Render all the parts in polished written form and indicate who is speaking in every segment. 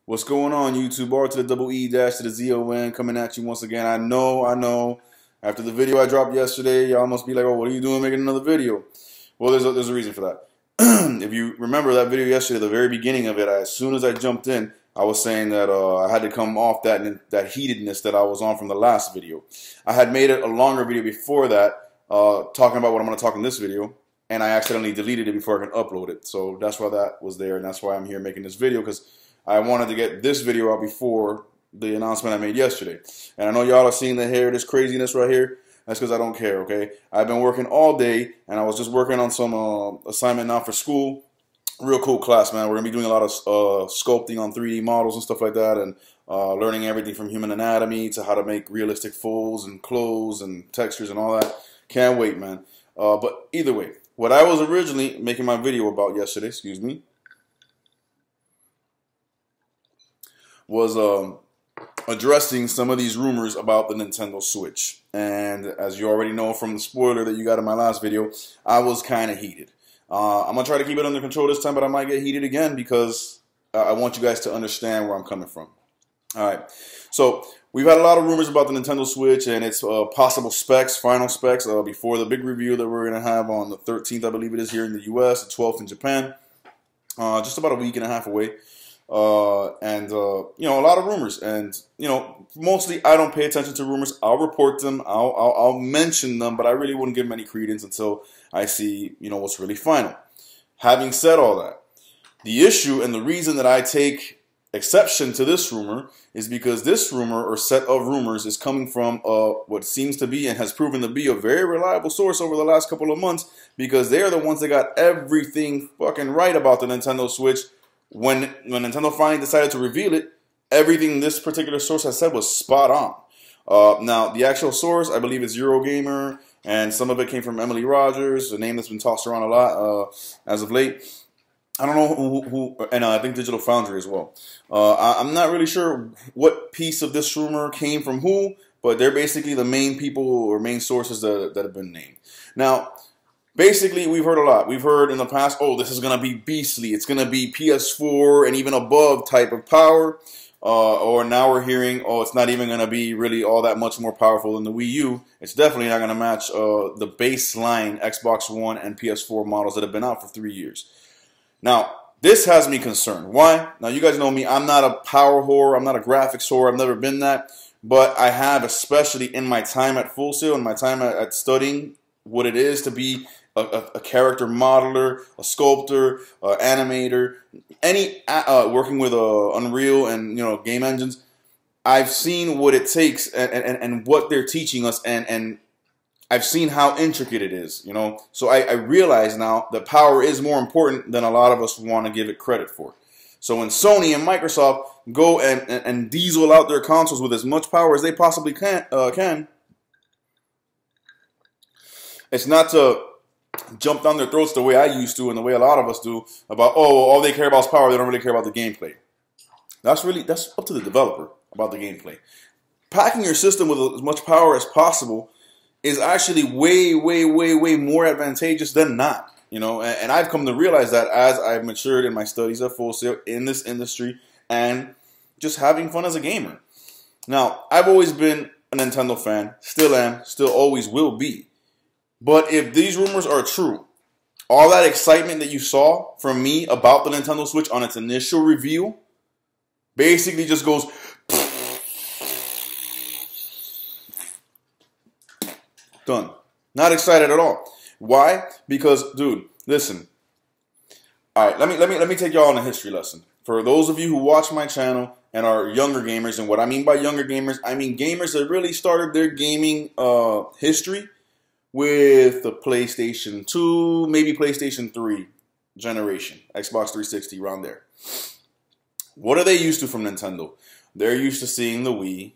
Speaker 1: What's going on, YouTube? R to the double E dash to the Z-O-N coming at you once again. I know. After the video I dropped yesterday, y'all must be like, oh, what are you doing making another video? Well, there's a reason for that. If you remember that video yesterday, the very beginning of it, as soon as I jumped in, I was saying that I had to come off that heatedness that I was on from the last video. I had made it a longer video before that, talking about what I'm going to talk in this video, and I accidentally deleted it before I can upload it. So that's why that was there, and that's why I'm here making this video, because I wanted to get this video out before the announcement I made yesterday. And I know y'all are seeing the hair, this craziness right here. That's because I don't care, okay? I've been working all day, and I was just working on some assignment now for school. Real cool class, man. We're going to be doing a lot of sculpting on 3D models and stuff like that, and learning everything from human anatomy to how to make realistic folds and clothes and textures and all that. Can't wait, man. But either way, what I was originally making my video about yesterday, was addressing some of these rumors about the Nintendo Switch. And as you already know from the spoiler that you got in my last video, I was kind of heated. I'm going to try to keep it under control this time, but I might get heated again because I want you guys to understand where I'm coming from. Alright, so we've had a lot of rumors about the Nintendo Switch and its possible specs, final specs, before the big review that we're going to have on the 13th, I believe it is, here in the US, the 12th in Japan. Just about a week and a half away. You know, a lot of rumors, and you know, mostly I don't pay attention to rumors. I'll report them, I'll mention them, but I really wouldn't give them any credence until I see, you know, what's really final. Having said all that, the issue and the reason that I take exception to this rumor is because this rumor or set of rumors is coming from what seems to be and has proven to be a very reliable source over the last couple of months, because they're the ones that got everything fucking right about the Nintendo Switch. When Nintendo finally decided to reveal it, everything this particular source has said was spot on. Now, the actual source, I believe, is Eurogamer, and some of it came from Emily Rogers, a name that's been tossed around a lot as of late. I don't know who and I think Digital Foundry as well. I'm not really sure what piece of this rumor came from who, but they're basically the main people or main sources that have been named. Now, basically, we've heard a lot. We've heard in the past, oh, this is going to be beastly. It's going to be PS4 and even above type of power. Or now we're hearing, oh, it's not even going to be really all that much more powerful than the Wii U. It's definitely not going to match the baseline Xbox One and PS4 models that have been out for 3 years. Now, this has me concerned. Why? Now, you guys know me. I'm not a power whore. I'm not a graphics whore. I've never been that. But I have, especially in my time at Full Sail, in my time at studying what it is to be a character modeler, a sculptor, animator, any working with Unreal and, you know, game engines. I've seen what it takes and what they're teaching us, and I've seen how intricate it is, you know. So I realize now that power is more important than a lot of us want to give it credit for. So when Sony and Microsoft go and diesel out their consoles with as much power as they possibly can, it's not to jump down their throats the way I used to and the way a lot of us do about, oh, all they care about is power, they don't really care about the gameplay. That's up to the developer about the gameplay. Packing your system with as much power as possible is actually way more advantageous than not, you know, and I've come to realize that as I've matured in my studies at Full Sail in this industry and just having fun as a gamer. Now, I've always been a Nintendo fan, still am, still always will be. But if these rumors are true, all that excitement that you saw from me about the Nintendo Switch on its initial review basically just goes done. Not excited at all. Why? Because, dude, listen. All right, let me take y'all on a history lesson. For those of you who watch my channel and are younger gamers, and what I mean by younger gamers, I mean gamers that really started their gaming history with the PlayStation 2, maybe PlayStation 3 generation, Xbox 360, around there. What are they used to from Nintendo? They're used to seeing the Wii,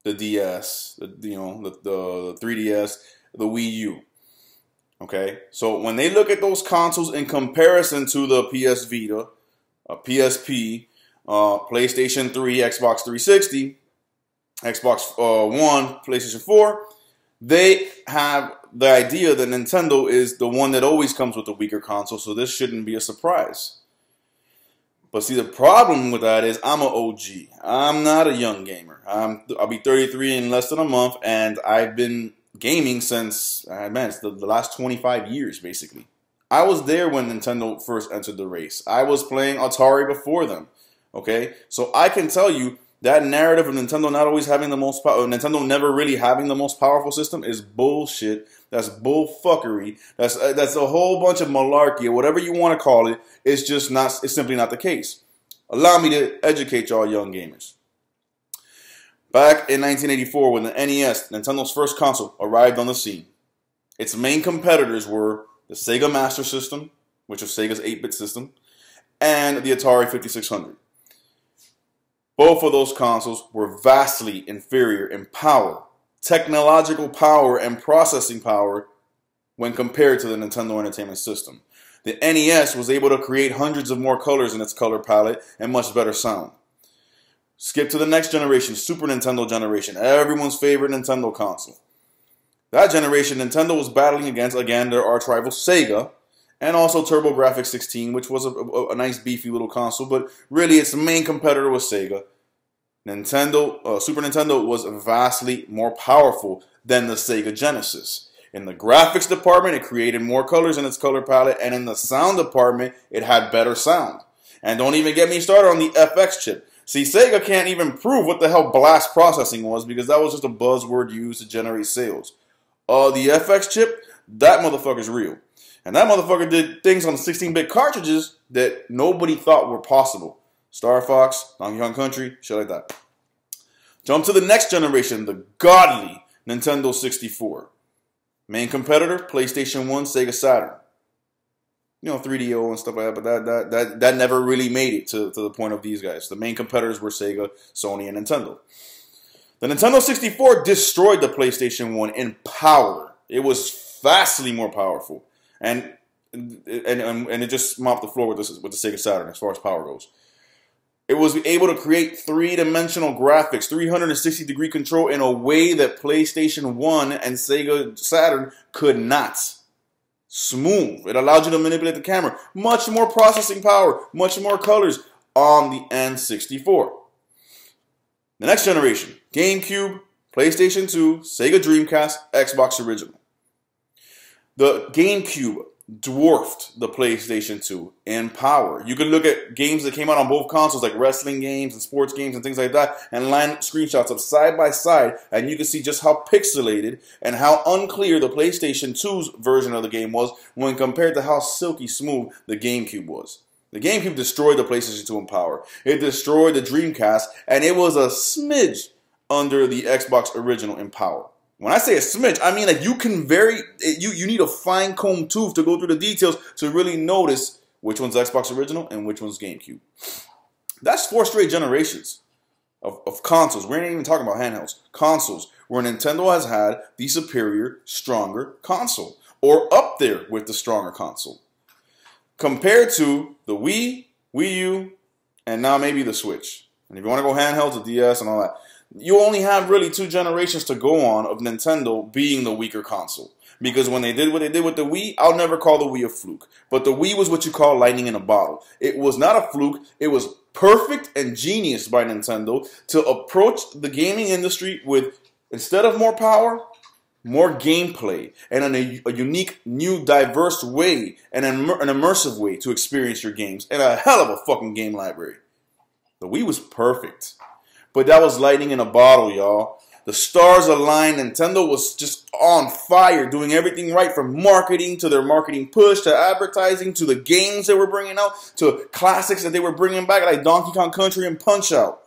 Speaker 1: the DS, the 3DS, the Wii U. Okay, so when they look at those consoles in comparison to the PS Vita, PSP, PlayStation 3, Xbox 360, Xbox One, PlayStation 4, they have the idea that Nintendo is the one that always comes with the weaker console, so this shouldn't be a surprise. But see, the problem with that is I'm an OG. I'm not a young gamer. I'll be 33 in less than a month, and I've been gaming since, man, it's the last 25 years, basically. I was there when Nintendo first entered the race. I was playing Atari before them, okay? So I can tell you that narrative of Nintendo not always having the most power, Nintendo never really having the most powerful system is bullshit. That's bullfuckery. That's a whole bunch of malarkey, or whatever you want to call it. It's just not. It's simply not the case. Allow me to educate y'all young gamers. Back in 1984, when the NES, Nintendo's first console, arrived on the scene, its main competitors were the Sega Master System, which was Sega's 8-bit system, and the Atari 5600. Both of those consoles were vastly inferior in power, technological power, and processing power when compared to the Nintendo Entertainment System. The NES was able to create hundreds of more colors in its color palette and much better sound. Skip to the next generation, Super Nintendo generation, everyone's favorite Nintendo console. That generation, Nintendo was battling against, again, their arch rival Sega, and also TurboGrafx-16, which was a nice beefy little console, but really its main competitor was Sega. Super Nintendo was vastly more powerful than the Sega Genesis. In the graphics department, it created more colors in its color palette, and in the sound department, it had better sound. And don't even get me started on the FX chip. See, Sega can't even prove what the hell blast processing was, because that was just a buzzword used to generate sales. The FX chip, that motherfucker's real. And that motherfucker did things on 16-bit cartridges that nobody thought were possible. Star Fox, Donkey Kong Country, shit like that. Jump to the next generation, the godly Nintendo 64. Main competitor, PlayStation 1, Sega Saturn. You know, 3DO and stuff like that, but that never really made it to the point of these guys. The main competitors were Sega, Sony, and Nintendo. The Nintendo 64 destroyed the PlayStation 1 in power. It was vastly more powerful. And it just mopped the floor with the Sega Saturn as far as power goes. It was able to create three-dimensional graphics, 360-degree control in a way that PlayStation 1 and Sega Saturn could not. Smooth. It allowed you to manipulate the camera. Much more processing power, much more colors on the N64. The next generation, GameCube, PlayStation 2, Sega Dreamcast, Xbox Original. The GameCube dwarfed the PlayStation 2 in power. You can look at games that came out on both consoles, like wrestling games and sports games and things like that, and line screenshots up side by side, and you can see just how pixelated and how unclear the PlayStation 2's version of the game was when compared to how silky smooth the GameCube was. The GameCube destroyed the PlayStation 2 in power. It destroyed the Dreamcast, and it was a smidge under the Xbox Original in power. When I say a smidge, I mean like you need a fine-comb tooth to go through the details to really notice which one's Xbox Original and which one's GameCube. That's 4 straight generations of consoles. We ain't even talking about handhelds. Consoles where Nintendo has had the superior, stronger console, or up there with the stronger console, compared to the Wii, Wii U, and now maybe the Switch. And if you want to go handhelds, the DS and all that, you only have really 2 generations to go on of Nintendo being the weaker console. Because when they did what they did with the Wii, I'll never call the Wii a fluke. But the Wii was what you call lightning in a bottle. It was not a fluke. It was perfect and genius by Nintendo to approach the gaming industry with, instead of more power, more gameplay, and in a unique, new, diverse way, and an immersive way to experience your games, and a hell of a fucking game library. The Wii was perfect. But that was lightning in a bottle, y'all. The stars aligned. Nintendo was just on fire, doing everything right, from marketing to their marketing push, to advertising, to the games they were bringing out, to classics that they were bringing back, like Donkey Kong Country and Punch-Out!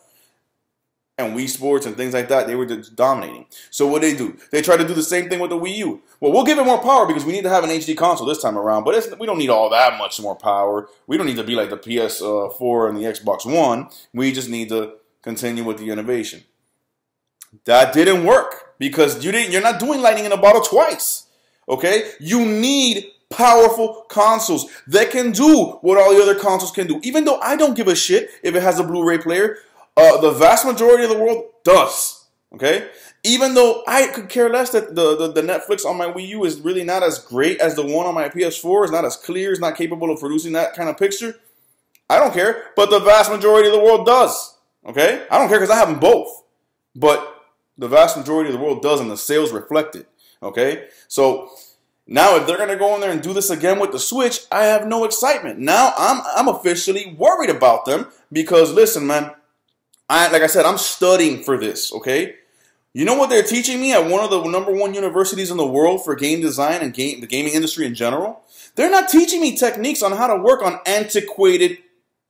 Speaker 1: And Wii Sports and things like that. They were just dominating. So what they do? They try to do the same thing with the Wii U. Well, we'll give it more power because we need to have an HD console this time around. But we don't need all that much more power. We don't need to be like the PS4 and the Xbox One. We just need to continue with the innovation. That didn't work because you're not doing lightning in a bottle twice. Okay? You need powerful consoles that can do what all the other consoles can do. Even though I don't give a shit if it has a Blu-ray player, the vast majority of the world does. Okay? Even though I could care less that the Netflix on my Wii U is really not as great as the one on my PS4, it's not as clear, it's not capable of producing that kind of picture, I don't care, but the vast majority of the world does. Okay? I don't care because I have them both. But the vast majority of the world does, and the sales reflect it. Okay? So now if they're going to go in there and do this again with the Switch, I have no excitement. Now I'm officially worried about them because, listen, man, like I said, I'm studying for this, okay? You know what they're teaching me at one of the #1 universities in the world for game design and the gaming industry in general? They're not teaching me techniques on how to work on antiquated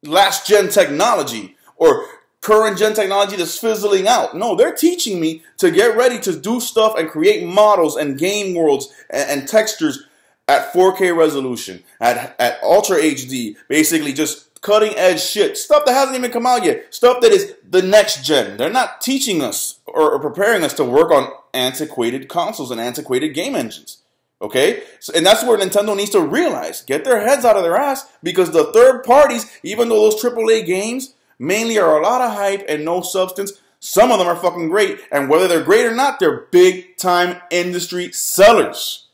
Speaker 1: last-gen technology or current-gen technology that's fizzling out. No, they're teaching me to get ready to do stuff and create models and game worlds and textures at 4K resolution, at Ultra HD, basically just cutting-edge shit, stuff that hasn't even come out yet, stuff that is the next gen. They're not teaching us or preparing us to work on antiquated consoles and antiquated game engines. Okay? So, and that's where Nintendo needs to realize, get their heads out of their ass, because the third parties, even though those AAA games mainly are a lot of hype and no substance, some of them are fucking great. And whether they're great or not, they're big-time industry sellers.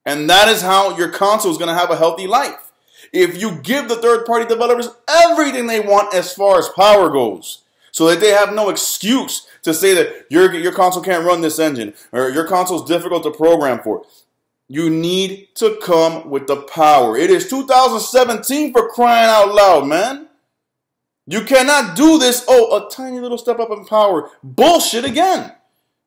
Speaker 1: And that is how your console is going to have a healthy life. If you give the third-party developers everything they want as far as power goes, so that they have no excuse to say that your console can't run this engine, or your console is difficult to program for. You need to come with the power. It is 2017, for crying out loud, man. You cannot do this, a tiny little step up in power bullshit again.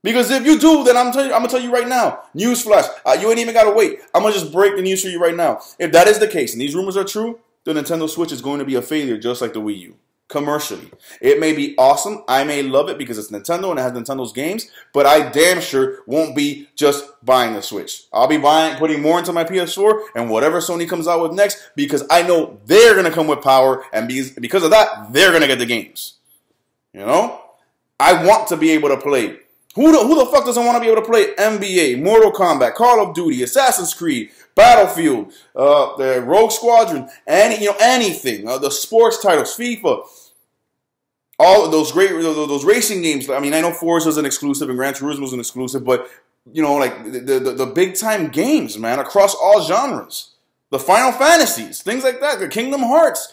Speaker 1: Because if you do, then I'm going to tell you right now, newsflash, you ain't even got to wait. I'm going to just break the news for you right now. If that is the case, and these rumors are true, the Nintendo Switch is going to be a failure just like the Wii U. Commercially. It may be awesome. I may love it because it's Nintendo and it has Nintendo's games, but I damn sure won't be just buying the Switch. I'll be putting more into my PS4 and whatever Sony comes out with next, because I know they're going to come with power, and because of that, they're going to get the games. You know? I want to be able to play. Who the fuck doesn't want to be able to play NBA, Mortal Kombat, Call of Duty, Assassin's Creed, Battlefield, the Rogue Squadron, anything, the sports titles, FIFA, all of those those racing games. I mean, I know Forza is an exclusive and Gran Turismo is an exclusive, but like the big time games, man, across all genres, the Final Fantasies, things like that, the Kingdom Hearts.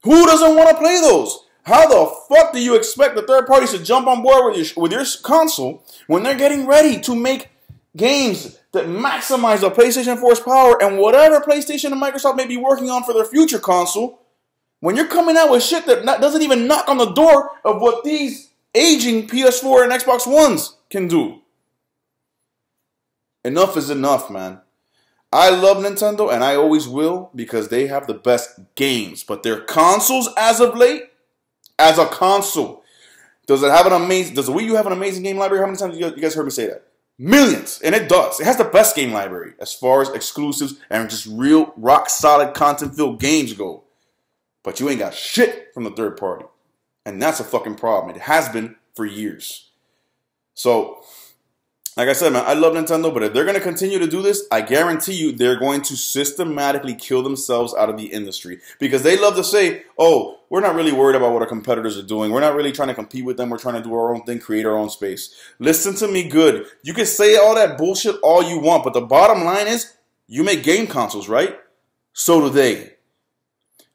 Speaker 1: Who doesn't want to play those? How the fuck do you expect the third parties to jump on board with your console when they're getting ready to make games that maximize the PlayStation 4's power and whatever PlayStation and Microsoft may be working on for their future console? When you're coming out with shit that doesn't even knock on the door of what these aging PS4 and Xbox Ones can do. Enough is enough, man. I love Nintendo, and I always will, because they have the best games. But their consoles, as of late, as a console, does the Wii U have an amazing game library? How many times you guys heard me say that? Millions. And it does. It has the best game library as far as exclusives and just real rock-solid content-filled games go. But you ain't got shit from the third party. And that's a fucking problem. It has been for years. So, like I said, man, I love Nintendo, but if they're going to continue to do this, I guarantee you they're going to systematically kill themselves out of the industry. Because they love to say, oh, we're not really worried about what our competitors are doing. We're not really trying to compete with them. We're trying to do our own thing, create our own space. Listen to me good. You can say all that bullshit all you want, but the bottom line is, you make game consoles, right? So do they.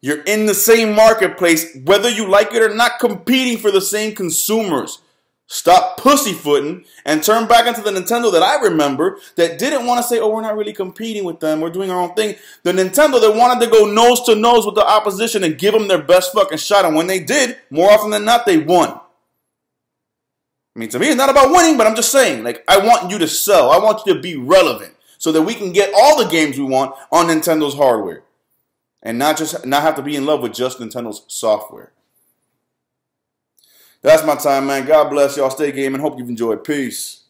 Speaker 1: You're in the same marketplace, whether you like it or not, competing for the same consumers. Stop pussyfooting and turn back into the Nintendo that I remember that didn't want to say, oh, we're not really competing with them. We're doing our own thing. The Nintendo that wanted to go nose to nose with the opposition and give them their best fucking shot. And when they did, more often than not, they won. I mean, to me, it's not about winning, but I'm just saying, like, I want you to sell. I want you to be relevant so that we can get all the games we want on Nintendo's hardware. And not have to be in love with just Nintendo's software. That's my time, man. God bless y'all. Stay gaming. Hope you've enjoyed. Peace.